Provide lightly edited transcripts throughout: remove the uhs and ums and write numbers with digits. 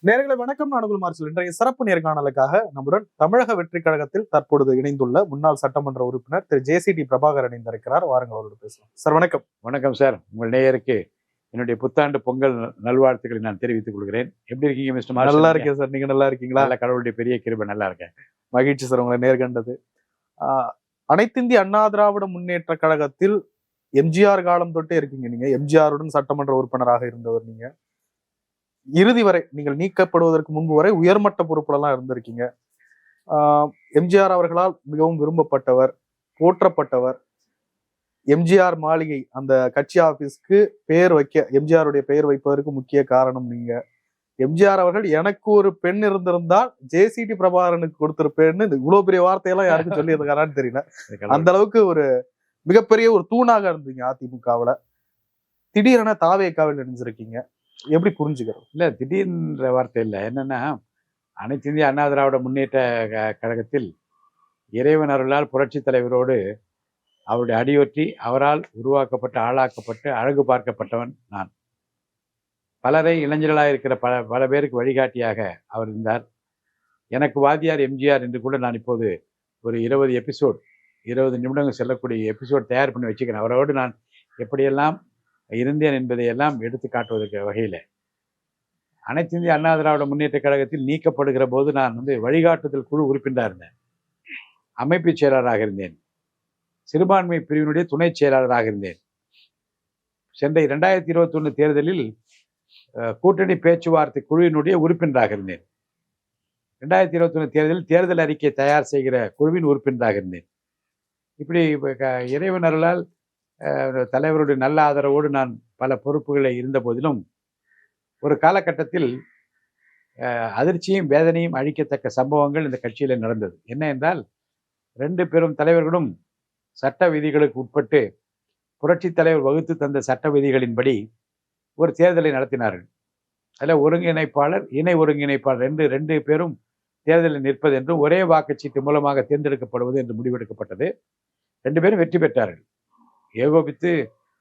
நேயர்களே வணக்கம். நான் உங்கள் மார்சல். இன்றைய சிறப்பு நேர்காணலுக்காக நம்முடன் தமிழக வெற்றி கழகத்தில் தற்பொழுது இணைந்துள்ள முன்னாள் சட்டமன்ற உறுப்பினர் திரு ஜே.சி.டி. பிரபாகர் இணைந்திருக்கிறார். வாருங்கள் அவரோடு பேசலாம். சார் வணக்கம். வணக்கம் சார். உங்கள் நேயருக்கு என்னுடைய புத்தாண்டு பொங்கல் நல்வாழ்த்துக்களை நான் தெரிவித்துக் கொள்கிறேன். எப்படி இருக்கீங்க மிஸ்டர் மார்ஷல்? நல்லா இருக்கேன் சார். நீங்க நல்லா இருக்கீங்களா? நல்ல, கடவுளுடைய பெரிய கிருபை, நல்லா இருக்கேன். மகிழ்ச்சி சார் உங்களை நேர்கண்டது. அனைத்திந்திய அண்ணா திராவிட முன்னேற்ற கழகத்தில் எம்ஜிஆர் காலம் தொட்டே இருக்கீங்க. நீங்க எம்ஜிஆருடன் சட்டமன்ற உறுப்பினராக இருந்தவர். நீங்க இறுதி வரை, நீங்கள் நீக்கப்படுவதற்கு முன்பு வரை உயர்மட்ட பொறுப்புலாம் இருந்திருக்கீங்க. எம்ஜிஆர் அவர்களால் மிகவும் விரும்பப்பட்டவர், போற்றப்பட்டவர். எம்ஜிஆர் மாளிகை, அந்த கட்சி ஆபீஸ்க்கு பெயர் வைக்க, எம்ஜிஆருடைய பெயர் வைப்பதற்கு முக்கிய காரணம் நீங்க. எம்ஜிஆர் அவர்கள் எனக்கு ஒரு பெண் இருந்திருந்தால் ஜே.சி.டி. பிரபாகரனுக்கு கொடுத்திருப்பேன்னு இவ்வளவு பெரிய வார்த்தையெல்லாம் யாருக்கும் சொல்லி இருக்காரான்னு தெரியல. அந்த அளவுக்கு ஒரு மிகப்பெரிய ஒரு தூணாக இருந்தீங்க அதிமுகவுல. திடீரென தாவேக்காவில் இணைஞ்சிருக்கீங்க. எப்படி புரிஞ்சுக்கிறோம்? இல்ல, திடீர்ன்ற வார்த்தை இல்லை. என்னன்னா, அனைத்து இந்திய அண்ணா திராவிட முன்னேற்ற கழகத்தில் இறைவன் அருளால் புரட்சி தலைவரோடு அவருடைய அடியொற்றி அவரால் உருவாக்கப்பட்டு ஆளாக்கப்பட்டு அழகு பார்க்கப்பட்டவன் நான். பலரை இளைஞர்களாக இருக்கிற பல பேருக்கு வழிகாட்டியாக அவர் இருந்தார். எனக்கு வாத்தியார் எம்ஜிஆர் என்று கூட நான் இப்போது ஒரு 20 நிமிடங்கள் செல்லக்கூடிய எபிசோட் தயார் பண்ணி வச்சுக்கிறேன். அவரோடு நான் எப்படியெல்லாம் இருந்தேன் என்பதையெல்லாம் எடுத்து காட்டுவதற்கு வகையில் அனைத்து இந்திய அண்ணா திராவிட முன்னேற்ற கழகத்தில் நீக்கப்படுகிற போது நான் வழிகாட்டுதல் குழு உறுப்பினராக இருந்தேன். அமைப்பு செயலாளராக இருந்தேன். சிறுபான்மை பிரிவினுடைய துணை செயலாளராக இருந்தேன். சென்ற 2021 தேர்தலில் கூட்டணி பேச்சுவார்த்தை குழுவினுடைய உறுப்பினராக இருந்தேன். 2021 தேர்தலில் தேர்தல் அறிக்கை தயார் செய்கிற குழுவின் உறுப்பினராக இருந்தேன். இப்படி இறைவன் அருளால் தலைவருடைய நல்ல ஆதரவோடு நான் பல பொறுப்புகளை இருந்த போதிலும் ஒரு காலகட்டத்தில் அதிர்ச்சியும் வேதனையும் அழிக்கத்தக்க சம்பவங்கள் இந்த கட்சியில் நடந்தது. என்ன என்றால், 2 பெரும் தலைவர்களும் சட்ட விதிகளுக்கு உட்பட்டு புரட்சி தலைவர் வகுத்து தந்த சட்ட விதிகளின்படி ஒரு தேர்தலை நடத்தினார்கள். அதில் ஒருங்கிணைப்பாளர், இணை ஒருங்கிணைப்பாளர் ரெண்டு பேரும் தேர்தலில் நிற்பது என்றும் ஒரே வாக்குச்சீட்டு மூலமாக தேர்ந்தெடுக்கப்படுவது என்று முடிவெடுக்கப்பட்டது. 2 பேரும் வெற்றி பெற்றார்கள். ஏகோபித்து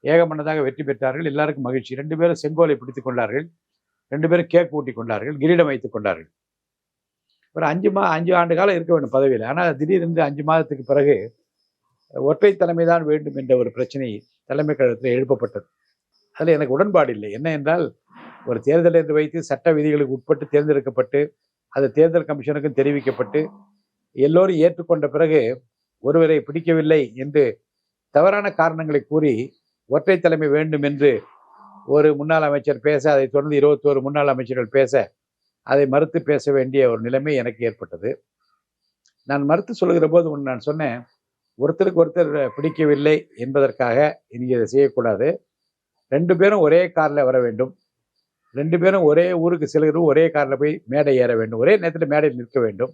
ஏகமனதாக வெற்றி பெற்றார்கள். எல்லாருக்கும் மகிழ்ச்சி. 2 பேரும் செங்கோலை பிடித்துக் கொண்டார்கள். 2 பேரும் கேக் ஊட்டி கொண்டார்கள். கிரீடம் வைத்துக் கொண்டார்கள். ஒரு 5 ஆண்டு காலம் இருக்க வேண்டும் பதவியில். ஆனால் திடீரென்று 5 மாதத்துக்கு பிறகு ஒற்றை தலைமை தான் வேண்டும் என்ற ஒரு பிரச்சனை தலைமை கழகத்தில் எழுப்பப்பட்டது. அதில் எனக்கு உடன்பாடு இல்லை. என்ன என்றால், ஒரு தேர்தல் என்று வைத்து சட்ட விதிகளுக்கு உட்பட்டு தேர்ந்தெடுக்கப்பட்டு அது தேர்தல் கமிஷனுக்கும் தெரிவிக்கப்பட்டு எல்லோரும் ஏற்றுக்கொண்ட பிறகு ஒருவரை பிடிக்கவில்லை என்று தவறான காரணங்களை கூறி ஒற்றை தலைமை வேண்டும் என்று ஒரு முன்னாள் அமைச்சர் பேச, அதை தொடர்ந்து 21 முன்னாள் அமைச்சர்கள் பேச, அதை மறுத்து பேச வேண்டிய ஒரு நிலைமை எனக்கு ஏற்பட்டது. நான் மறுத்து சொல்லுகிற போது ஒன்று நான் சொன்னேன், ஒருத்தருக்கு ஒருத்தர் பிடிக்கவில்லை என்பதற்காக இங்கே இதை செய்யக்கூடாது. 2 பேரும் ஒரே காரில் வர வேண்டும். 2 பேரும் ஒரே ஊருக்கு செல்கிறோம், ஒரே காரில் போய் மேடை ஏற வேண்டும். ஒரே நேரத்தில் மேடையில் நிற்க வேண்டும்.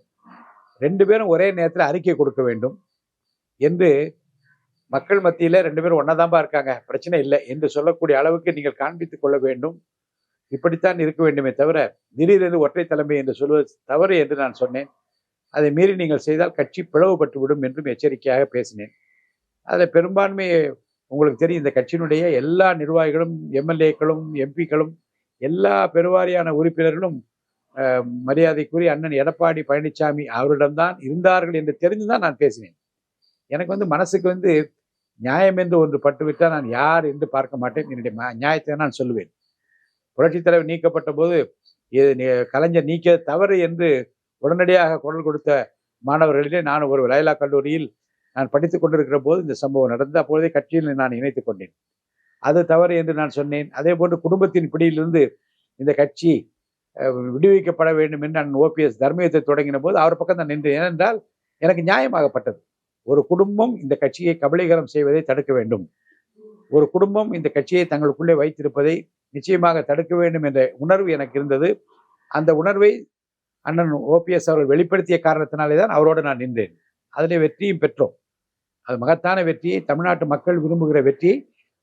2 பேரும் ஒரே நேரத்தில் அறிக்கை கொடுக்க வேண்டும் என்று மக்கள் மத்தியில் 2 பேரும் ஒன்னாதான்பா இருக்காங்க, பிரச்சனை இல்லை என்று சொல்லக்கூடிய அளவுக்கு நீங்கள் காண்பித்துக் கொள்ள வேண்டும். இப்படித்தான் இருக்க வேண்டுமே தவிர திடீரென்று ஒற்றை தலைமை என்று சொல்வது தவறு என்று நான் சொன்னேன். அதை மீறி நீங்கள் செய்தால் கட்சி பிளவுபட்டுவிடும் என்றும் எச்சரிக்கையாக பேசினேன். அதில் பெரும்பான்மை உங்களுக்கு தெரியும், இந்த கட்சியினுடைய எல்லா நிர்வாகிகளும், எம்எல்ஏக்களும், எம்பிக்களும், எல்லா பெருவாரியான உறுப்பினர்களும் மரியாதைக்குரிய அண்ணன் எடப்பாடி பழனிசாமி அவரிடம்தான் இருந்தார்கள் என்று தெரிந்துதான் நான் பேசினேன். எனக்கு மனசுக்கு நியாயம் என்று ஒன்று பட்டுவிட்டால் நான் யார் என்று பார்க்க மாட்டேன். என்னுடைய நியாயத்தை நான் சொல்லுவேன். புரட்சித் தலைவர் நீக்கப்பட்ட போது கலைஞர் நீக்க தவறு என்று உடனடியாக குரல் கொடுத்த மாணவர்களிலே நான் ஒரு லயலா கல்லூரியில் நான் படித்துக் கொண்டிருக்கிற போது இந்த சம்பவம் நடந்து அப்பொழுதே கட்சியில் நான் இணைத்துக் கொண்டேன். அது தவறு என்று நான் சொன்னேன். அதே போன்று குடும்பத்தின் பிடியிலிருந்து இந்த கட்சி விடுவிக்கப்பட வேண்டும் என்று நான் OPS தர்மயுத்தத்தை தொடங்கின போது அவர் பக்கம் தான் நின்றேன். ஏனென்றால் எனக்கு நியாயமாகப்பட்டது. ஒரு குடும்பம் இந்த கட்சியை கபலீகரம் செய்வதை தடுக்க வேண்டும். ஒரு குடும்பம் இந்த கட்சியை தங்களுக்குள்ளே வைத்திருப்பதை நிச்சயமாக தடுக்க வேண்டும் என்ற உணர்வு எனக்கு இருந்தது. அந்த உணர்வை அண்ணன் OPS அவர்கள் வெளிப்படுத்திய காரணத்தினாலே தான் அவரோடு நான் நின்றேன். அதிலே வெற்றியும் பெற்றோம். அது மகத்தான வெற்றியை, தமிழ்நாட்டு மக்கள் விரும்புகிற வெற்றியை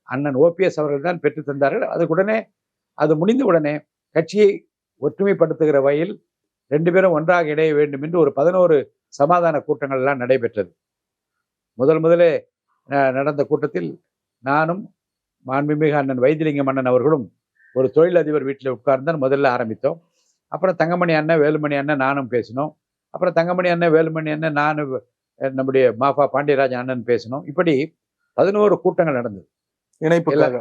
அண்ணன் OPS அவர்கள் தான் பெற்று தந்தார்கள். அதுக்குடனே அது முடிந்த உடனே கட்சியை ஒற்றுமைப்படுத்துகிற வகையில் 2 பேரும் ஒன்றாக இணைய வேண்டும் என்று ஒரு 11 சமாதான கூட்டங்கள் எல்லாம் நடைபெற்றது. முதலே நடந்த கூட்டத்தில் நானும் மாண்புமிகு அண்ணன் வைத்திலிங்கம் அண்ணன் அவர்களும் ஒரு தொழிலதிபர் வீட்டில் உட்கார்ந்தான் முதல்ல ஆரம்பித்தோம். அப்புறம் தங்கமணி அண்ணன், வேலுமணி அண்ணன், நானும் பேசினோம். அப்புறம் தங்கமணி அண்ணன், வேலுமணி அண்ணன், நானும் நம்முடைய மாஃபா பாண்டியராஜன் அண்ணன் பேசினோம். இப்படி 11 கூட்டங்கள் நடந்தது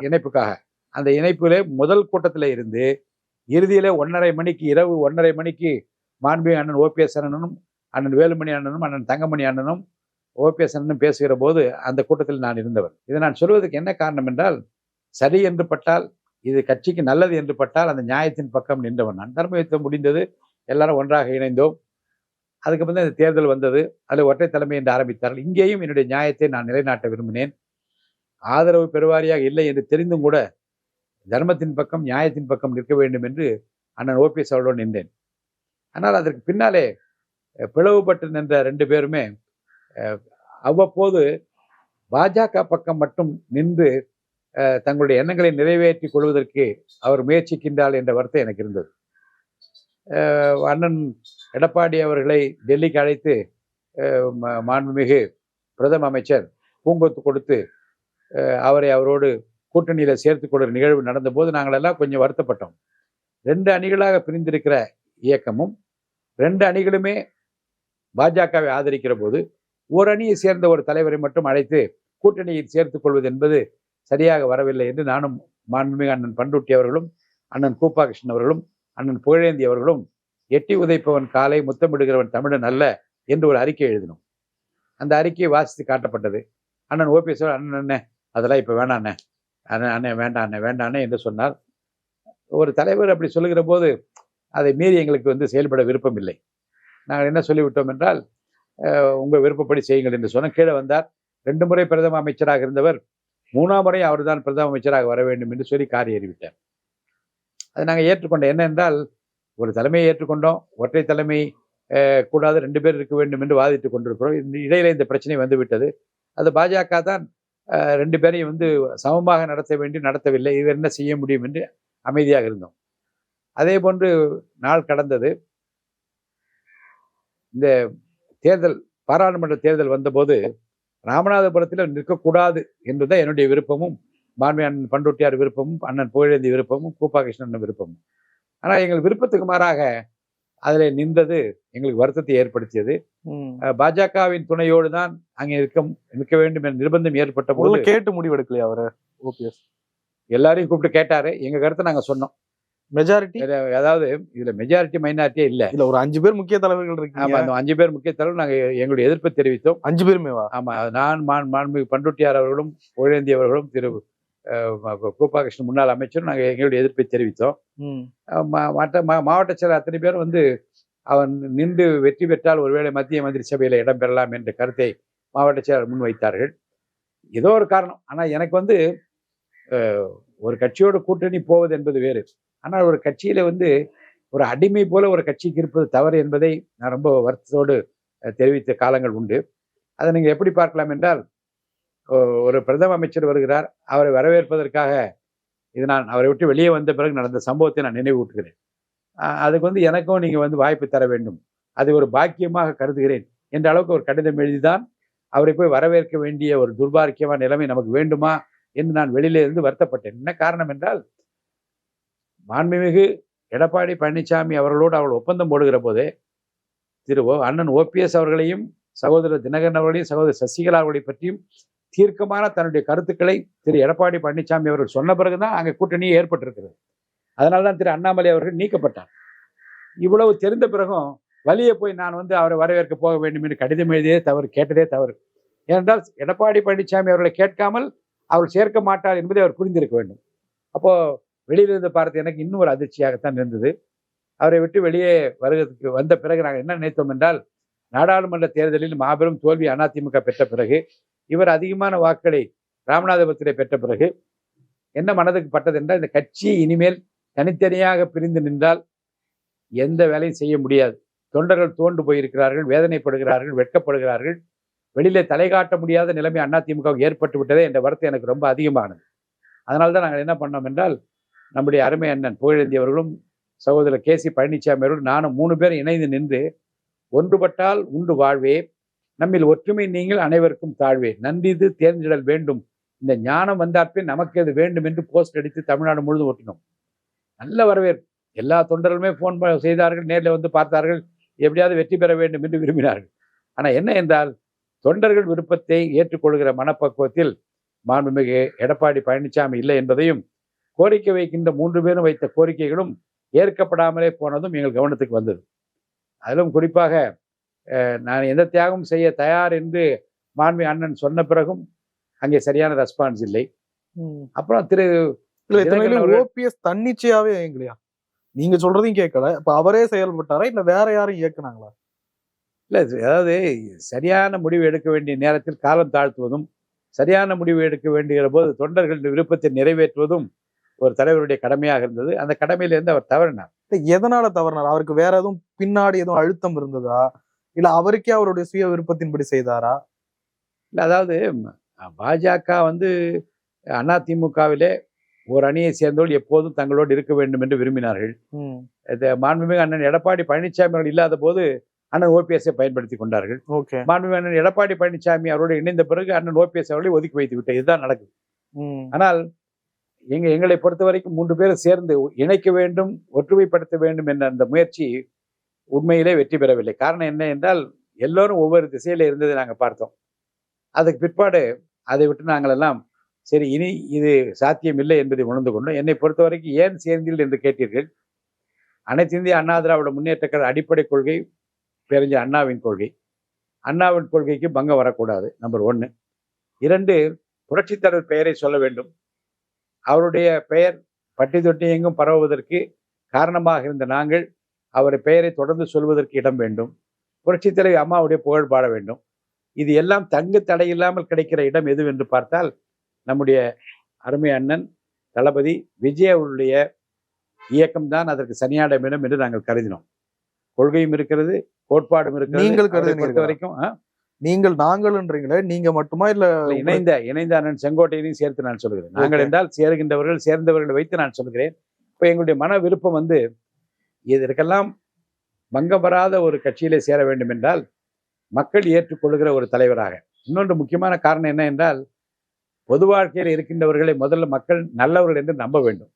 இணைப்புக்காக. அந்த இணைப்பிலே முதல் கூட்டத்தில் இருந்து இறுதியிலே 1:30 மணிக்கு, இரவு 1:30 மணிக்கு மாண்புமிகு அண்ணன் ஓபிஎஸ் அண்ணனும், அண்ணன் வேலுமணி அண்ணனும், அண்ணன் தங்கமணி அண்ணனும், ஓபிஎஸ் அண்ணனும் பேசுகிற போது அந்த கூட்டத்தில் நான் இருந்தவர். இதை நான் சொல்வதற்கு என்ன காரணம் என்றால், சரி என்று பட்டால், இது கட்சிக்கு நல்லது என்று பட்டால் அந்த நியாயத்தின் பக்கம் நின்றவன் நான். தர்ம யுத்தம் முடிந்தது, எல்லாரும் ஒன்றாக இணைந்தோம். அதுக்கப்புறம் தான் இந்த தேர்தல் வந்தது. அதில் ஒற்றை தலைமை என்று ஆரம்பித்தார்கள். இங்கேயும் என்னுடைய நியாயத்தை நான் நிலைநாட்ட விரும்பினேன். ஆதரவு பெருவாரியாக இல்லை என்று தெரிந்தும் கூட தர்மத்தின் பக்கம், நியாயத்தின் பக்கம் நிற்க வேண்டும் என்று அண்ணன் ஓபிஎஸ் அவர்களோடு நின்றேன். ஆனால் அதற்கு பின்னாலே பிளவுபட்டு நின்ற 2 பேருமே அவ்வப்போது பாஜக பக்கம் மட்டும் நின்று தங்களுடைய எண்ணங்களை நிறைவேற்றிக் கொள்வதற்கு அவர் முயற்சிக்கின்றார் என்ற வார்த்தை எனக்கு இருந்தது. அண்ணன் எடப்பாடி அவர்களை டெல்லிக்கு அழைத்து மாண்புமிகு பிரதம அமைச்சர் பூங்கொத்து கொடுத்து அவரோடு கூட்டணியில் சேர்த்துக் கொள்கிற நிகழ்வு நடந்த போது நாங்கள் எல்லாம் கொஞ்சம் வருத்தப்பட்டோம். 2 அணிகளாக பிரிந்திருக்கிற இயக்கமும் 2 அணிகளுமே பாஜகவை ஆதரிக்கிற போது ஒரு அணியை சேர்ந்த ஒரு தலைவரை மட்டும் அழைத்து கூட்டணியில் சேர்த்துக் கொள்வது என்பது சரியாக வரவில்லை என்று நானும் மாண்புமிகு அண்ணன் பண்ருட்டி அவர்களும், அண்ணன் கூப்பா கிருஷ்ணன் அவர்களும், அண்ணன் புகழேந்தி அவர்களும் எட்டி உதைப்பவன் காலை முத்தமிடுகிறவன் தமிழன் அல்ல என்று ஒரு அறிக்கை எழுதினோம். அந்த அறிக்கையை வாசித்து காட்டப்பட்டது. அண்ணன் ஓபிஎஸ் அண்ணன் அதெல்லாம் இப்போ வேணாண்ணே, அண்ணே வேண்டாண்ணே என்று சொன்னார். ஒரு தலைவர் அப்படி சொல்லுகிற போது அதை மீறி எங்களுக்கு செயல்பட விருப்பம் இல்லை. நாங்கள் என்ன சொல்லிவிட்டோம் என்றால், உங்கள் விருப்பப்படி செய்யுங்கள் என்று சொன்ன. கீழே வந்தார். 2 முறை பிரதம அமைச்சராக இருந்தவர் 3ஆம் முறை அவர் தான் பிரதம அமைச்சராக வர வேண்டும் என்று சொல்லி காரி ஏறிவிட்டார். அதை நாங்கள் ஏற்றுக்கொண்டோம். என்ன என்றால், ஒரு தலைமையை ஏற்றுக்கொண்டோம். ஒற்றை தலைமை கூடாது, 2 பேர் இருக்க வேண்டும் என்று வாதிட்டு கொண்டிருக்கிறோம். இடையில இந்த பிரச்சனை வந்துவிட்டது. அது பாஜக தான் 2 பேரையும் சமமாக நடத்த வேண்டி நடத்தவில்லை. இது என்ன செய்ய முடியும் என்று அமைதியாக இருந்தோம். அதே போன்று நாள் கடந்தது. இந்த தேர்தல், பாராளுமன்ற தேர்தல் வந்தபோது ராமநாதபுரத்தில் நிற்கக்கூடாது என்றுதான் என்னுடைய விருப்பமும், மாண்புமிகு அண்ணன் பண்ருட்டியார் விருப்பமும், அண்ணன் புகழேந்தி விருப்பமும், கூப்பா கிருஷ்ணன் விருப்பமும். ஆனால் எங்கள் விருப்பத்துக்கு மாறாக அதில் நின்றது எங்களுக்கு வருத்தத்தை ஏற்படுத்தியது. பாஜகவின் துணையோடு தான் அங்கே நிற்க வேண்டும் என்ற நிர்பந்தம் ஏற்பட்ட போது கேட்டு முடிவெடுக்கலையா அவரு ஓபிஎஸ்? எல்லாரையும் கூப்பிட்டு கேட்டாரு. எங்க கருத்தை நாங்க சொன்னோம். மெஜாரிட்டி, அதாவது இதுல மெஜாரிட்டி மைனாரிட்டியே இல்ல. இல்ல, ஒரு 5 பேர் முக்கிய தலைவர்கள் இருக்கு. ஆமா, அந்த 5 பேர் முக்கிய தலைவர் நாங்க எங்களுடைய எதிர்ப்பை தெரிவித்தோம். 5 பேருமேவா? ஆமா, நான் மாண்புமிகு பண்ருட்டியார் அவர்களும், புகழேந்தி அவர்களும், திரு கூப்பா கிருஷ்ணன் முன்னாள் அமைச்சரும் நாங்கள் எங்களுடைய எதிர்ப்பை தெரிவித்தோம். மற்ற மாவட்ட செயலர் அத்தனை பேர் அவன் நின்று வெற்றி பெற்றால் ஒருவேளை மத்திய மந்திரி சபையில இடம் பெறலாம் என்ற கருத்தை மாவட்ட செயலர் முன்வைத்தார்கள். ஏதோ ஒரு காரணம். ஆனா எனக்கு ஒரு கட்சியோட கூட்டணி போவது என்பது வேறு. ஆனால் ஒரு கட்சியில ஒரு அடிமை போல ஒரு கட்சிக்கு இருப்பது தவறு என்பதை நான் ரொம்ப வருத்தத்தோடு தெரிவித்த காலங்கள் உண்டு. அதை நீங்க எப்படி பார்க்கலாம் என்றால், ஒரு பிரதம அமைச்சர் வருகிறார். அவரை வரவேற்பதற்காக நான் அவரை விட்டு வெளியே வந்த பிறகு நடந்த சம்பவத்தை நான் நினைவூட்டுகிறேன். அதுக்கு எனக்கும் நீங்க வாய்ப்பு தர வேண்டும், அதை ஒரு பாக்கியமாக கருதுகிறேன் என்ற அளவுக்கு ஒரு கடிதம் எழுதிதான் அவரை போய் வரவேற்க வேண்டிய ஒரு துர்பாக்கியமான நிலைமை நமக்கு வேண்டுமா என்று நான் வெளியில இருந்து வருத்தப்பட்டேன். என்ன காரணம் என்றால், மாண்புமிகு எடப்பாடி பழனிசாமி அவர்களோடு அவர்கள் ஒப்பந்தம் போடுகிற போதே அண்ணன் ஓபிஎஸ் அவர்களையும், சகோதரர் தினகரன் அவர்களையும், சகோதரர் சசிகலா அவர்களை பற்றியும் தீர்க்கமான தன்னுடைய கருத்துக்களை திரு எடப்பாடி பழனிசாமி அவர்கள் சொன்ன பிறகுதான் அங்கே கூட்டணியே ஏற்பட்டிருக்கிறது. அதனால்தான் திரு அண்ணாமலை அவர்கள் நீக்கப்பட்டார். இவ்வளவு தெரிந்த பிறகும் வழியே போய் நான் அவரை வரவேற்க போக வேண்டும் என்று கடிதம் எழுதியதே தவறு, கேட்டதே தவறு. ஏனென்றால் எடப்பாடி பழனிசாமி அவர்களை கேட்காமல் அவர் சேர்க்க மாட்டார் என்பதை அவர் புரிந்திருக்க வேண்டும். அப்போ வெளியிலிருந்து பார்த்து எனக்கு இன்னும் ஒரு அதிர்ச்சியாகத்தான் இருந்தது. அவரை விட்டு வெளியே வருவதற்கு வந்த பிறகு நாங்கள் என்ன நினைத்தோம் என்றால், நாடாளுமன்ற தேர்தலில் மாபெரும் தோல்வி அதிமுக பெற்ற பிறகு, இவர் அதிகமான வாக்குகளை ராமநாதபுரத்திலே பெற்ற பிறகு என்ன மனதுக்கு பட்டது என்றால், இந்த கட்சி இனிமேல் தனித்தனியாக பிரிந்து நின்றால் எந்த வேலையும் செய்ய முடியாது. தொண்டர்கள் தோண்டு போயிருக்கிறார்கள், வேதனைப்படுகிறார்கள், வெட்கப்படுகிறார்கள். வெளியிலே தலை காட்ட முடியாத நிலைமை அதிமுக ஏற்பட்டு விட்டதே என்ற வருத்தம் எனக்கு ரொம்ப அதிகமானது. அதனால்தான் நாங்கள் என்ன பண்ணோம் என்றால், நம்முடைய அருமை அண்ணன் புகழேந்தி அவர்களும், சகோதரர் கேசி பழனிசாமி அவர்களும், நானும் 3 பேர் இணைந்து நின்று, ஒன்றுபட்டால் உண்டு வாழ்வே, நம்மில் ஒற்றுமை நீங்கள் அனைவருக்கும் தாழ்வே, நன்றிது தேர்ந்திடல் வேண்டும், இந்த ஞானம் வந்தாற்பே நமக்கு அது வேண்டும் என்று போஸ்ட் அடித்து தமிழ்நாடு முழுதும் ஓட்டினோம். நல்ல வரவேற்பு. எல்லா தொண்டர்களுமே ஃபோன் செய்தார்கள், நேரில் வந்து பார்த்தார்கள், எப்படியாவது வெற்றி பெற வேண்டும் என்று விரும்பினார்கள். ஆனால் என்ன என்றால், தொண்டர்கள் விருப்பத்தை ஏற்றுக்கொள்கிற மனப்பக்குவத்தில் மாண்புமிகு எடப்பாடி பழனிசாமி இல்லை என்பதையும், கோரிக்கை வைக்கின்ற 3 பேரும் வைத்த கோரிக்கைகளும் ஏற்கப்படாமலே போனதும் எங்கள் கவனத்துக்கு வந்தது. அதிலும் குறிப்பாக நான் எந்த தியாகம் செய்ய தயார் என்று மாண்புமிகு அண்ணன் சொன்ன பிறகும் அங்கே சரியான ரெஸ்பான்ஸ் இல்லை. அப்புறம் திரு ஓபிஎஸ் தன்னிச்சையாவே இயங்கலையா? நீங்க சொல்றதையும் கேட்கல. இப்ப அவரே செயல்பட்டாரா இல்ல வேற யாரும் இயக்குனாங்களா? இல்ல, அதாவது சரியான முடிவு எடுக்க வேண்டிய நேரத்தில் காலம் தாழ்த்துவதும், சரியான முடிவு எடுக்க வேண்டிய போது தொண்டர்களின் விருப்பத்தை நிறைவேற்றுவதும் ஒரு தலைவருடைய கடமையாக இருந்தது. அந்த கடமையிலிருந்து அவர் தவறினார். எதனால தவறினார்? அவருக்கு வேற எதுவும் பின்னாடி எதுவும் அழுத்தம் இருந்ததா, இல்ல அவருக்கே அவருடைய சுய விருப்பத்தின்படி செய்தாரா? இல்ல, அதாவது பாஜக வந்து அதிமுகவிலே ஒரு அணியை சேர்ந்தவர்கள் எப்போதும் தங்களோடு இருக்க வேண்டும் என்று விரும்பினார்கள். மாண்புமிகு அண்ணன் எடப்பாடி பழனிசாமி அவர்கள் இல்லாத போது அண்ணன் ஓபிஎஸ்ஐ பயன்படுத்தி கொண்டார்கள். மாண்புமிகு அண்ணன் எடப்பாடி பழனிசாமி அவரோடு இணைந்த பிறகு அண்ணன் ஓபிஎஸ் அவர்களை ஒதுக்கி வைத்து விட்டார். இதுதான் நடக்குது. ஆனால் எங்களை பொறுத்த வரைக்கும் 3 பேரும் சேர்ந்து இணைக்க வேண்டும், ஒற்றுமைப்படுத்த வேண்டும் என்ற அந்த முயற்சி உண்மையிலே வெற்றி பெறவில்லை. காரணம் என்ன என்றால், எல்லோரும் ஒவ்வொரு திசையில இருந்ததை நாங்கள் பார்த்தோம். அதுக்கு பிற்பாடு அதை விட்டு நாங்கள் எல்லாம் சரி, இனி இது சாத்தியம் இல்லை என்பதை உணர்ந்து கொண்டோம். என்னை பொறுத்த வரைக்கும் ஏன் சேர்ந்தீர்கள் என்று கேட்டீர்கள். அனைத்து இந்திய அண்ணா திராவிட முன்னேற்ற கழக அடிப்படை கொள்கை பேரறிஞர் அண்ணாவின் கொள்கை. அண்ணாவின் கொள்கைக்கு பங்கம் வரக்கூடாது, நம்பர் 1. 2, புரட்சித் தலைவர் பெயரை சொல்ல வேண்டும். அவருடைய பெயர் பட்டி தொட்டி எங்கும் பரவுவதற்கு காரணமாக இருந்த நாங்கள் அவருடைய பெயரை தொடர்ந்து சொல்வதற்கு இடம் வேண்டும். புரட்சித் தலைவர் அம்மாவுடைய புகழ் பாட வேண்டும். இது எல்லாம் தங்கு தடையில்லாமல் கிடைக்கிற இடம் எது என்று பார்த்தால், நம்முடைய அருமை அண்ணன் தளபதி விஜய் அவருடைய இயக்கம்தான் அதற்கு சரியான இடம் என்று நாங்கள் கருதினோம். கொள்கையும் இருக்கிறது, கோட்பாடும் இருக்கிறது. நீங்கள் பொறுத்த வரைக்கும் நீங்கள் நாங்கள்ன்றீங்களே, நீங்க மட்டுமா இல்ல இணைந்த அண்ணன் செங்கோட்டையனையும் சேர்த்து நான் சொல்கிறேன். நாங்கள் என்றால் சேருகின்றவர்கள், சேர்ந்தவர்களை வைத்து நான் சொல்கிறேன். இப்போ எங்களுடைய மன விருப்பம் வந்து இதற்கெல்லாம் பங்கம் வராத ஒரு கட்சியிலே சேர வேண்டும் என்றால் மக்கள் ஏற்றுக்கொள்கிற ஒரு தலைவராக. இன்னொன்று முக்கியமான காரணம் என்ன என்றால், பொது வாழ்க்கையில் இருக்கின்றவர்களை முதல்ல மக்கள் நல்லவர்கள் என்று நம்ப வேண்டும்.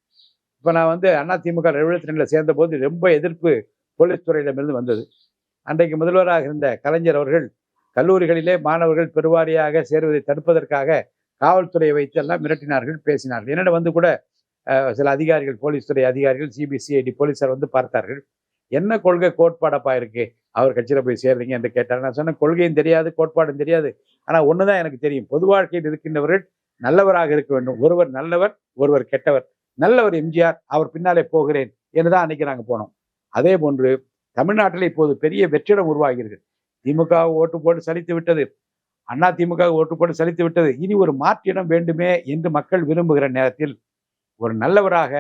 இப்போ நான் வந்து அதிமுக 72 சேர்ந்த போது ரொம்ப எதிர்ப்பு போலீஸ் துறையிடமிருந்து வந்தது. அன்றைக்கு முதல்வராக இருந்த கலைஞர் அவர்கள் கல்லூரிகளிலே மாணவர்கள் பெருவாரியாக சேருவதை தடுப்பதற்காக காவல்துறையை வைத்து எல்லாம் மிரட்டினார்கள், பேசினார்கள். என்னிடம் வந்து கூட சில அதிகாரிகள், போலீஸ் துறை அதிகாரிகள், சிபிசிஐடி போலீஸார் வந்து பார்த்தார்கள். என்ன கொள்கை கோட்பாடப்பா இருக்கு அவர் கட்சியில் போய் சேர்றீங்க என்று கேட்டார். நான் சொன்ன கொள்கையும் தெரியாது, கோட்பாடும் தெரியாது. ஆனால் ஒண்ணுதான் எனக்கு தெரியும், பொது வாழ்க்கையில் இருக்கின்றவர்கள் நல்லவராக இருக்க வேண்டும். ஒருவர் நல்லவர், ஒருவர் கெட்டவர். நல்லவர் எம்ஜிஆர், அவர் பின்னாலே போகிறேன் என்றுதான் அன்னைக்கு நாங்கள் போனோம். அதே போன்று தமிழ்நாட்டில் இப்போது பெரிய வெற்றிடம் உருவாகிறது. திமுக ஓட்டு போட்டு சலித்து விட்டது, அண்ணா திமுக ஓட்டு போட்டு சலித்து விட்டது. இனி ஒரு மாற்றிடம் வேண்டுமே என்று மக்கள் விரும்புகிற நேரத்தில் ஒரு நல்லவராக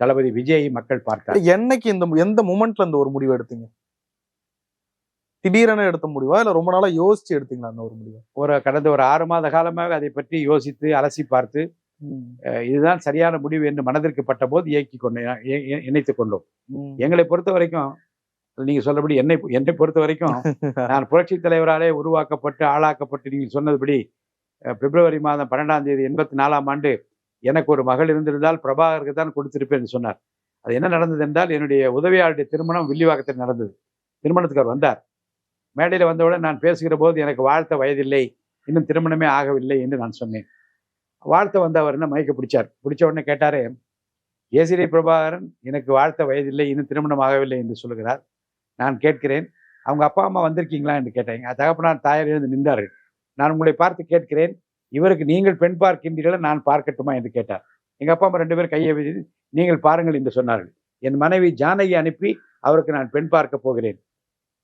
தளபதி விஜயை மக்கள் பார்த்தார். என்னைக்கு எந்த மூமெண்ட்ல இந்த ஒரு முடிவு எடுத்தீங்க? திடீரென எடுத்த முடிவா இல்ல ரொம்ப நாளா யோசிச்சு எடுத்தீங்களா அந்த ஒரு முடிவு? கடந்த ஒரு 6 மாத காலமாக அதை பற்றி யோசித்து அலசி பார்த்து இதுதான் சரியான முடிவு என்று மனதிற்கு பட்ட போது இணைத்துக் கொண்டோம். எங்களை பொறுத்த வரைக்கும் நீங்க சொல்லபடி என்னை பொறுத்த வரைக்கும் நான் புரட்சி தலைவராலே உருவாக்கப்பட்டு ஆளாக்கப்பட்டு நீங்கள் சொன்னதுபடி பிப்ரவரி மாதம் 12ஆம் தேதி 84ஆம் ஆண்டு எனக்கு ஒரு மகள் இருந்திருந்தால் பிரபாகருக்கு தான் கொடுத்திருப்பேன் என்று சொன்னார். அது என்ன நடந்தது என்றால், என்னுடைய உதவியாளருடைய திருமணம் வில்லிவாக்கத்தில் நடந்தது. திருமணத்துக்கு அவர் வந்தார். மேடையில் வந்தவுடன் நான் பேசுகிற போது எனக்கு வாழ்த்த வயதில்லை, இன்னும் திருமணமே ஆகவில்லை என்று நான் சொன்னேன். வாழ்த்த வந்த அவர் என்ன மயக்க பிடிச்சார். பிடிச்ச உடனே கேட்டாரு, ஏசிரி பிரபாகரன் எனக்கு வாழ்த்த வயதில்லை, இன்னும் திருமணம் ஆகவில்லை என்று சொல்லுகிறார். நான் கேட்கிறேன், அவங்க அப்பா அம்மா வந்திருக்கீங்களா என்று கேட்டேன். தகப்பனார் தாயார் எழுந்து நின்றார்கள். நான் உங்களை பார்த்து கேட்கிறேன், இவருக்கு நீங்கள் பெண் பார்க்கின்றீர்களா, நான் பார்க்கட்டுமா என்று கேட்டார். எங்க அப்பா அம்மா 2 பேரும் கையை வைத்து நீங்கள் பாருங்கள் என்று சொன்னார்கள். என் மனைவி ஜானகி அனுப்பி அவருக்கு நான் பெண் பார்க்க போகிறேன்.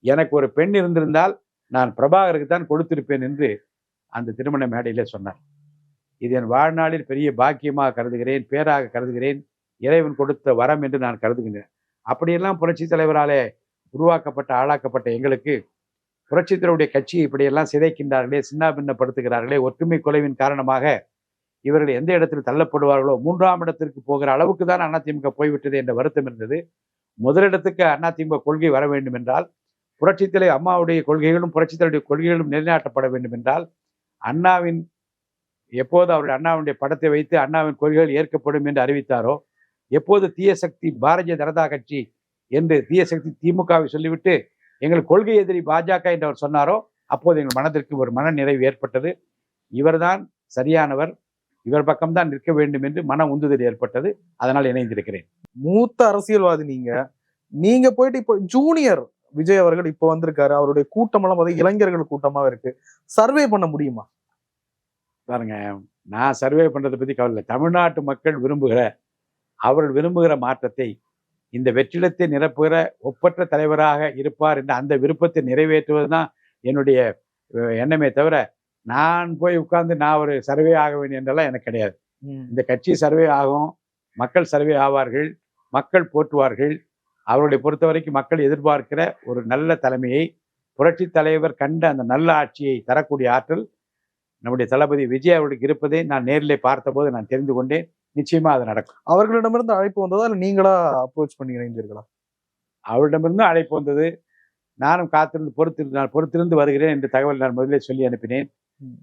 எனக்கு ஒரு பெண் இருந்திருந்தால் நான் பிரபாகருக்கு தான் கொடுத்திருப்பேன் என்று அந்த திருமண மேடையிலே சொன்னார். இது என் வாழ்நாளில் பெரிய பாக்கியமாக கருதுகிறேன், பேராக கருதுகிறேன், இறைவன் கொடுத்த வரம் என்று நான் கருதுகின்றேன். அப்படியெல்லாம் புரட்சி தலைவராலே உருவாக்கப்பட்ட ஆளாக்கப்பட்ட எங்களுக்கு புரட்சித் தலைவருடைய கட்சியை இப்படியெல்லாம் சிதைக்கின்றார்களே, சின்னாபின்னப்படுத்துகிறார்களே, ஒற்றுமை குலைவின் காரணமாக இவர்கள் எந்த இடத்தில் தள்ளப்படுவார்களோ 3ஆம் இடத்திற்கு போகிற அளவுக்கு தான் அதிமுக போய்விட்டது என்ற வருத்தம் இருந்தது. முதலிடத்துக்கு அதிமுக கொள்கை வர வேண்டும் என்றால், புரட்சித் தலைவர் அம்மாவுடைய கொள்கைகளும் புரட்சித் தலைவருடைய கொள்கைகளும் நிலைநாட்டப்பட வேண்டும் என்றால், அண்ணாவின் எப்போது அவருடைய அண்ணாவுடைய படத்தை வைத்து அண்ணாவின் கொள்கைகள் ஏற்கப்படும் என்று அறிவித்தாரோ, எப்போது தீய சக்தி பாரதிய ஜனதா கட்சி என்று தீய சக்தி திமுகவை சொல்லிவிட்டு எங்கள் கொள்கை எதிரி பாஜக என்று அவர் சொன்னாரோ அப்போது எங்கள் மனதிற்கு ஒரு மன நிறைவு ஏற்பட்டது. இவர்தான் சரியானவர், இவர் பக்கம்தான் நிற்க வேண்டும் என்று மன உந்துதல் ஏற்பட்டது. அதனால் இணைந்திருக்கிறேன். மூத்த அரசியல்வாதி நீங்க போயிட்டு இப்போ ஜூனியர் விஜய் அவர்கள் இப்போ வந்திருக்காரு. அவருடைய கூட்டம் எல்லாம் பார்த்தா இளைஞர்கள் கூட்டமா இருக்கு. சர்வே பண்ண முடியுமா? பாருங்க, நான் சர்வே பண்றதை பத்தி கவலை இல்லை. தமிழ்நாட்டு மக்கள் அவர்கள் விரும்புகிற மாற்றத்தை, இந்த வெற்றிடத்தை நிரப்புகிற ஒப்பற்ற தலைவராக இருப்பார் என்ற அந்த விருப்பத்தை நிறைவேற்றுவதுதான் என்னுடைய எண்ணமே தவிர, நான் போய் உட்கார்ந்து நான் ஒரு சர்வே ஆக வேண்டும் என்றெல்லாம் எனக்கு கிடையாது. இந்த கட்சி சர்வே ஆகும், மக்கள் சர்வே ஆவார்கள், மக்கள் போற்றுவார்கள். அவருடைய பொறுத்த வரைக்கும் மக்கள் எதிர்பார்க்கிற ஒரு நல்ல தலைமையை, புரட்சி தலைவர் கண்ட அந்த நல்ல ஆட்சியை தரக்கூடிய ஆற்றல் நம்முடைய தளபதி விஜய் அவர்களுக்கு இருப்பதை நான் நேரிலே பார்த்தபோது நான் தெரிந்து கொண்டேன். நிச்சயமா அது நடக்கும். அவர்களிடமிருந்து அழைப்பு வந்ததா இல்லை நீங்களா அப்ரோச் பண்ணி இணைந்தீர்களா? அவரிடமிருந்து அழைப்பு வந்தது. நானும் பொறுத்திருந்து வருகிறேன் என்று தகவல் நான் முதலே சொல்லி அனுப்பினேன்.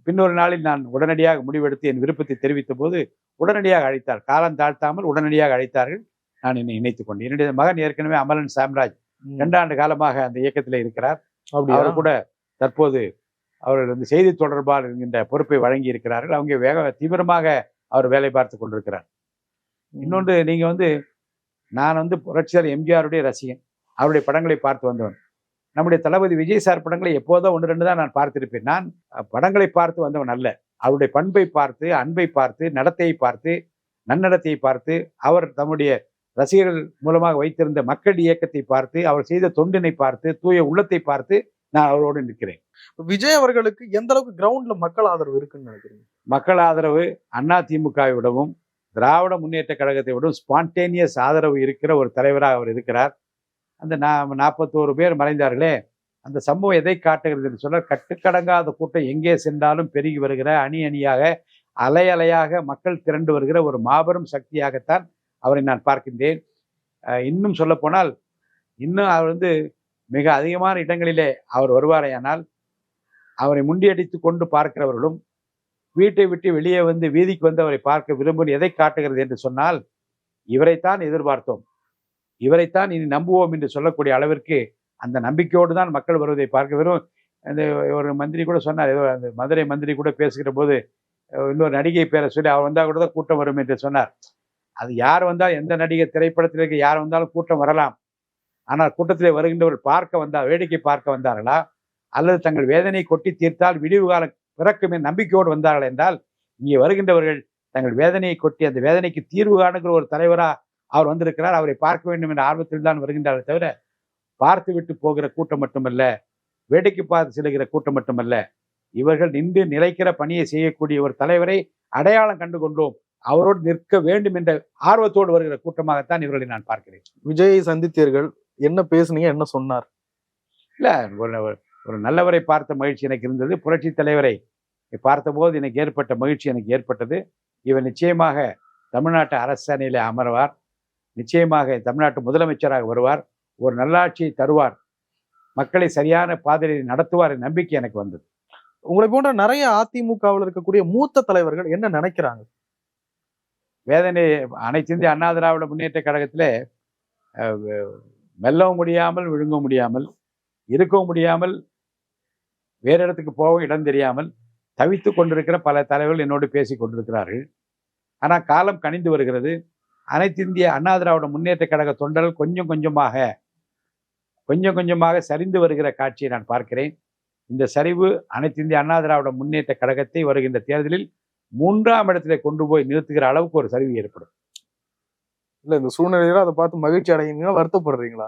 பின்னொரு நாளில் நான் உடனடியாக முடிவெடுத்து என் விருப்பத்தை தெரிவித்த போது உடனடியாக அழைத்தார். காலம் தாழ்த்தாமல் உடனடியாக அழைத்தார்கள். நான் என்னை இணைத்துக் கொண்டேன். என்னுடைய மகன் ஏற்கனவே அமலன் சாம்ராஜ் 2 ஆண்டு காலமாக அந்த இயக்கத்தில் இருக்கிறார். அவர் கூட தற்போது அவர்கள் செய்தி தொடர்பாளர் என்கின்ற பொறுப்பை வழங்கி இருக்கிறார்கள். அவங்க தீவிரமாக அவர் வேலை பார்த்து கொண்டிருக்கிறார். இன்னொன்று, நீங்க நான் புரட்சியாளர் எம்ஜிஆருடைய ரசிகன். அவருடைய படங்களை பார்த்து வந்தவன். நம்முடைய தளபதி விஜய் சார் படங்களை எப்போதோ 1-2 தான் நான் பார்த்திருப்பேன். நான் படங்களை பார்த்து வந்தவன் அல்ல. அவருடைய பண்பை பார்த்து, அன்பை பார்த்து, நடத்தையை பார்த்து, நன்னடத்தையை பார்த்து, அவர் தம்முடைய ரசிகர்கள் மூலமாக வைத்திருந்த மக்கள் இயக்கத்தை பார்த்து, அவர் செய்த தொண்டினை பார்த்து, தூய உள்ளத்தை பார்த்து நான் அவரோடு நிற்கிறேன். விஜய் அவர்களுக்கு எந்த அளவுக்கு கிரவுண்ட்ல மக்கள் ஆதரவு இருக்குன்னு நினைக்கிறீங்க? மக்கள் ஆதரவு அதிமுகவை விடவும் திராவிட முன்னேற்ற கழகத்தை விடவும் ஸ்பான்டேனியஸ் ஆதரவு இருக்கிற ஒரு தலைவராக அவர் இருக்கிறார். அந்த 41 பேர் மறைந்தார்களே, அந்த சம்பவம் எதை காட்டுகிறது என்று சொல்ல, கட்டுக்கடங்காத கூட்டம் எங்கே சென்றாலும் பெருகி வருகிற, அணி அணியாக, அலை அலையாக மக்கள் திரண்டு வருகிற ஒரு மாபெரும் சக்தியாகத்தான் அவரை நான் பார்க்கின்றேன். இன்னும் சொல்ல போனால், இன்னும் அவர் மிக அதிகமான இடங்களிலே அவர் வருவாரேயானால், அவரை முண்டியடித்து கொண்டு பார்க்கிறவர்களும் வீட்டை விட்டு வெளியே வீதிக்கு அவரை பார்க்க விரும்பும் எதை காட்டுகிறது என்று சொன்னால், இவரைத்தான் எதிர்பார்த்தோம், இவரைத்தான் இனி நம்புவோம் என்று சொல்லக்கூடிய அளவிற்கு அந்த நம்பிக்கையோடு தான் மக்கள் வருவதை பார்க்க வெறும். அந்த ஒரு மந்திரி கூட சொன்னார், ஏதோ அந்த மதுரை மந்திரி கூட பேசுகிற போது இன்னொரு நடிகை பேரை சொல்லி அவர் வந்தால் கூட தான் கூட்டம் வரும் என்று சொன்னார். அது யார் வந்தால், எந்த நடிகை திரைப்படத்தில் இருக்க யார் வந்தாலும் கூட்டம் வரலாம். ஆனால் கூட்டத்திலே வருகின்றவர்கள் பார்க்க வந்தால், வேடிக்கை பார்க்க வந்தார்களா, அல்லது தங்கள் வேதனை கொட்டி தீர்த்தால் விடிவு காலம் பிறக்குமே நம்பிக்கையோடு வந்தார்கள் என்றால், இங்கே வருகின்றவர்கள் தங்கள் வேதனையை கொட்டி அந்த வேதனைக்கு தீர்வு காணுகிற ஒரு தலைவராக அவர் வந்திருக்கிறார், அவரை பார்க்க வேண்டும் என்ற ஆர்வத்தில் தான் வருகின்றார்கள் தவிர, பார்த்து விட்டு போகிற கூட்டம் மட்டுமல்ல, வேடிக்கை பார்த்து செல்கிற கூட்டம் மட்டுமல்ல, இவர்கள் நின்று நிலைக்கிற பணியை செய்யக்கூடிய ஒரு தலைவரை அடையாளம் கண்டு கொண்டோம், அவரோடு நிற்க வேண்டும் என்ற ஆர்வத்தோடு வருகிற கூட்டமாகத்தான் இவர்களை நான் பார்க்கிறேன். விஜயை சந்தித்தீர்கள், என்ன பேசுனீங்க, என்ன சொன்னார்? இல்ல, ஒரு நல்லவரை பார்த்த மகிழ்ச்சி எனக்கு இருந்தது. புரட்சி தலைவரை பார்த்தபோது எனக்கு ஏற்பட்ட மகிழ்ச்சி எனக்கு ஏற்பட்டது. இவர் நிச்சயமாக தமிழ்நாட்டு அரசணையிலே அமர்வார், நிச்சயமாக தமிழ்நாட்டு முதலமைச்சராக வருவார், ஒரு நல்லாட்சியை தருவார், மக்களை சரியான பாதையில் நடத்துவார் என்ற நம்பிக்கை எனக்கு வந்தது. உங்களை போன்ற நிறைய அதிமுகவில் இருக்கக்கூடிய மூத்த தலைவர்கள் என்ன நினைக்கிறாங்க? வேதனை அனைத்து இந்திய அண்ணா திராவிட முன்னேற்ற கழகத்திலே மெல்லவும் முடியாமல், விழுங்கவும் முடியாமல், இருக்கவும் முடியாமல், வேறு இடத்துக்கு போகவும் இடம் தெரியாமல் தவித்து கொண்டிருக்கிற பல தலைவர்கள் என்னோடு பேசி கொண்டிருக்கிறார்கள். ஆனால் காலம் கனிந்து வருகிறது. அனைத்து இந்திய அண்ணா திராவிட முன்னேற்ற கழக தொண்டர்கள் கொஞ்சம் கொஞ்சமாக சரிந்து வருகிற காட்சியை நான் பார்க்கிறேன். இந்த சரிவு அனைத்து இந்திய அண்ணா திராவிட முன்னேற்ற கழகத்தை வருகின்ற தேர்தலில் 3ஆம் இடத்திலே கொண்டு போய் நிறுத்துகிற அளவுக்கு ஒரு சரிவு ஏற்படும். இல்ல, இந்த சூழ்நிலையில அதை பார்த்து மகிழ்ச்சி அடைகிறீங்களா, வருத்தப்படுறீங்களா?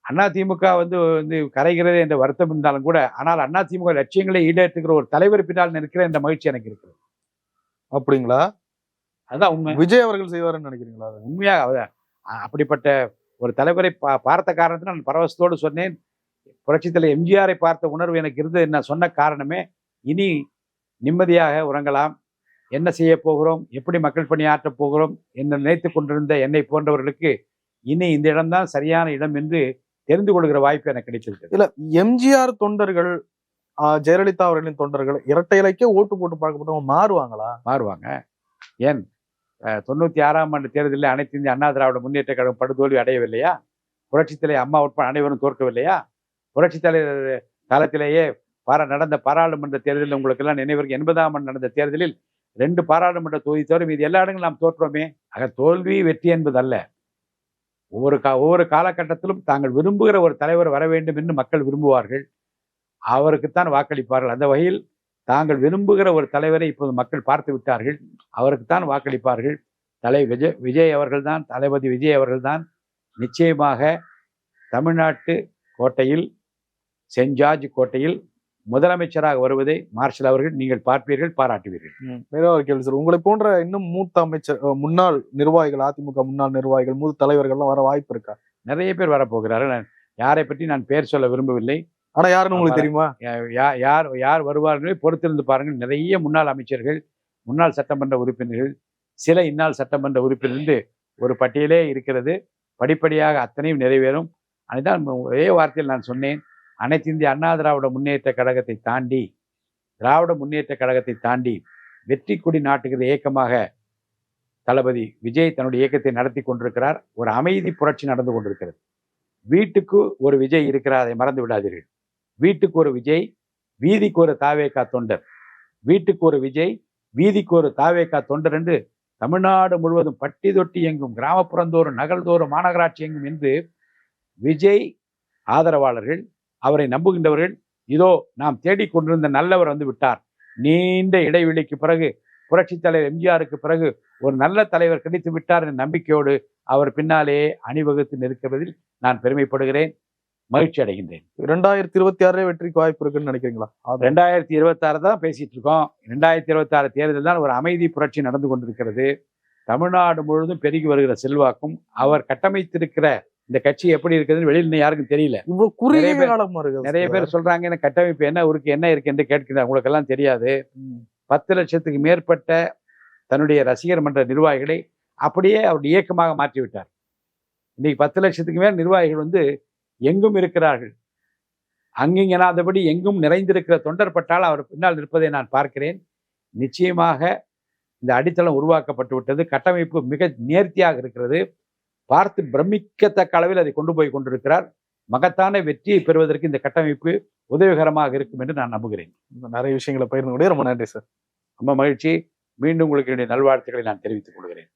அதிமுக கரைகிறது என்ற வருத்தம் இருந்தாலும் கூட, ஆனால் அதிமுக லட்சியங்களை ஈடேற்றுகிற ஒரு தலைவர் பின்னால் நிற்கிற என்ற மகிழ்ச்சி எனக்கு இருக்கிறது. அப்படிங்களா? அதான் உண்மை. விஜய் அவர்கள் செய்வாருன்னு நினைக்கிறீங்களா? உண்மையாக அப்படிப்பட்ட ஒரு தலைவரை பார்த்த காரணத்தில் நான் பரவசத்தோடு சொன்னேன். புரட்சித் தலைவர் எம்ஜிஆரை பார்த்த உணர்வு எனக்கு இருந்தது. நான் சொன்ன காரணமே, இனி நிம்மதியாக உறங்கலாம், என்ன செய்ய போகிறோம், எப்படி மக்கள் பணி ஆற்றப் போகிறோம் என்று நினைத்து கொண்டிருந்த என்னை போன்றவர்களுக்கு இனி இந்த இடம்தான் சரியான இடம் என்று தெரிந்து கொள்கிற வாய்ப்பு எனக்கு கிடைச்சிருக்கு. இல்ல, எம்ஜிஆர் தொண்டர்கள், ஜெயலலிதா அவர்களின் தொண்டர்கள் இரட்டை இலைக்கே ஓட்டு போட்டு பார்க்கப்பட்டவங்க மாறுவாங்களா? மாறுவாங்க. ஏன், 96ஆம் ஆண்டு தேர்தலில் அனைத்து இந்திய அண்ணா திராவிட முன்னேற்ற கழகம் படுதோல்வி அடையவில்லையா? புரட்சித் தலைவர் அம்மா உட்பட அனைவரும் தோற்கவில்லையா? புரட்சித் தலைவர் காலத்திலேயே நடந்த பாராளுமன்ற தேர்தலில் உங்களுக்கு எல்லாம் நினைவிற்கு 80ஆம் ஆண்டு நடந்த தேர்தலில் 2 பாராளுமன்ற தொகுதி தவிர மீது எல்லா இடங்களும் நாம் தோற்றோமே. ஆக தோல்வி வெற்றி என்பது அல்ல. ஒவ்வொரு காலகட்டத்திலும் தாங்கள் விரும்புகிற ஒரு தலைவர் வர வேண்டும் என்று மக்கள் விரும்புவார்கள். அவருக்குத்தான் வாக்களிப்பார்கள். அந்த வகையில் தாங்கள் விரும்புகிற ஒரு தலைவரை இப்போது மக்கள் பார்த்து விட்டார்கள். அவருக்குத்தான் வாக்களிப்பார்கள். விஜய் அவர்கள்தான், தளபதி விஜய் அவர்கள்தான் நிச்சயமாக தமிழ்நாட்டு கோட்டையில், சென்ட் ஜார்ஜ் கோட்டையில் முதலமைச்சராக வருவதை மார்ஷல் அவர்கள் நீங்கள் பார்ப்பீர்கள், பாராட்டுவீர்கள். வேற ஒரு கேள்வி சார், உங்களை போன்ற இன்னும் மூத்த அமைச்சர், முன்னாள் நிர்வாகிகள், அதிமுக முன்னாள் நிர்வாகிகள், மூத்த தலைவர்கள்லாம் வர வாய்ப்பு இருக்கா? நிறைய பேர் வரப்போகிறார்கள். யாரை பற்றி நான் பெயர் சொல்ல விரும்பவில்லை. ஆனா யாருன்னு உங்களுக்கு தெரியுமா? யார் வருவார்களே பொறுத்திருந்து பாருங்கள். நிறைய முன்னாள் அமைச்சர்கள், முன்னாள் சட்டமன்ற உறுப்பினர்கள், சில இந்நாள் சட்டமன்ற உறுப்பினர் ஒரு பட்டியலே இருக்கிறது. படிப்படியாக அத்தனையும் நிறைவேறும். அதுதான் ஒரே வார்த்தையில் நான் சொன்னேன். அனைத்து இந்திய அண்ணா திராவிட முன்னேற்ற கழகத்தை தாண்டி வெற்றி கொடி நாட்டுகிற இயக்கமாக தளபதி விஜய் தன்னுடைய இயக்கத்தை நடத்தி கொண்டிருக்கிறார். ஒரு அமைதி புரட்சி நடந்து கொண்டிருக்கிறது. வீட்டுக்கு ஒரு விஜய் இருக்கிறார், அதை மறந்து விடாதீர்கள். வீட்டுக்கு ஒரு விஜய், வீதிக்கு ஒரு தாவேகா தொண்டர். வீட்டுக்கு ஒரு விஜய், வீதிக்கு ஒரு தாவேகா தொண்டர் என்று தமிழ்நாடு முழுவதும் பட்டி தொட்டி எங்கும், கிராமப்புறந்தோறும், நகர்தோறும், மாநகராட்சி எங்கும் என்று விஜய் ஆதரவாளர்கள், அவரை நம்புகின்றவர்கள், இதோ நாம் தேடிக்கொண்டிருந்த நல்லவர் வந்து விட்டார், நீண்ட இடைவெளிக்கு பிறகு, புரட்சித் தலைவர் எம்ஜிஆருக்கு பிறகு ஒரு நல்ல தலைவர் கிடைத்து விட்டார் என்ற நம்பிக்கையோடு அவர் பின்னாலே அணிவகுத்து நிற்கிறதில் நான் பெருமைப்படுகிறேன், மகிழ்ச்சி அடைகின்றேன். 2026 வெற்றிக்கு வாய்ப்பு இருக்குன்னு நினைக்கிறீங்களா? 2026 தான் பேசிட்டு இருக்கோம். 2026 தேர்தல் தான் ஒரு அமைதி புரட்சி நடந்து கொண்டிருக்கிறது. தமிழ்நாடு முழுவதும் பெருகி வருகிற செல்வாக்கும், அவர் கட்டமைத்திருக்கிற இந்த கட்சி எப்படி இருக்குதுன்னு வெளியில் இன்னும் யாருக்கும் தெரியல. இவ்வளவு குறுகிய காலமா இருக்கு. நிறைய பேர் சொல்றாங்க என்ன கட்டமைப்பு என்ன இருக்கு என்று கேட்கிறாங்க. உங்களுக்கு எல்லாம் தெரியாது. 10 லட்சத்துக்கு மேற்பட்ட தன்னுடைய ரசிகர் மன்ற நிர்வாகிகளை அப்படியே அவருடைய இயக்கமாக மாற்றிவிட்டார். இன்னைக்கு 10 லட்சத்துக்கு மேல் நிர்வாகிகள் எங்கும் இருக்கிறார்கள். அங்கிங்கனாதபடி எங்கும் நிறைந்திருக்கிற தொண்டர் பட்டால் அவர் பின்னால் நிற்பதை நான் பார்க்கிறேன். நிச்சயமாக இந்த அடித்தளம் உருவாக்கப்பட்டு விட்டது. கட்டமைப்பு மிக நேர்த்தியாக இருக்கிறது. பார்த்து பிரமிக்கத்தக்க அளவில் அதை கொண்டு போய் கொண்டிருக்கிறார். மகத்தான வெற்றியை பெறுவதற்கு இந்த கட்டமைப்பு உதவிகரமாக இருக்கும் என்று நான் நம்புகிறேன். நிறைய விஷயங்களை பகிர்ந்து கொண்டே ரொம்ப நன்றி சார். ரொம்ப மகிழ்ச்சி. மீண்டும் உங்களுக்கு என்னுடைய நல்வாழ்த்துக்களை நான் தெரிவித்துக் கொள்கிறேன்.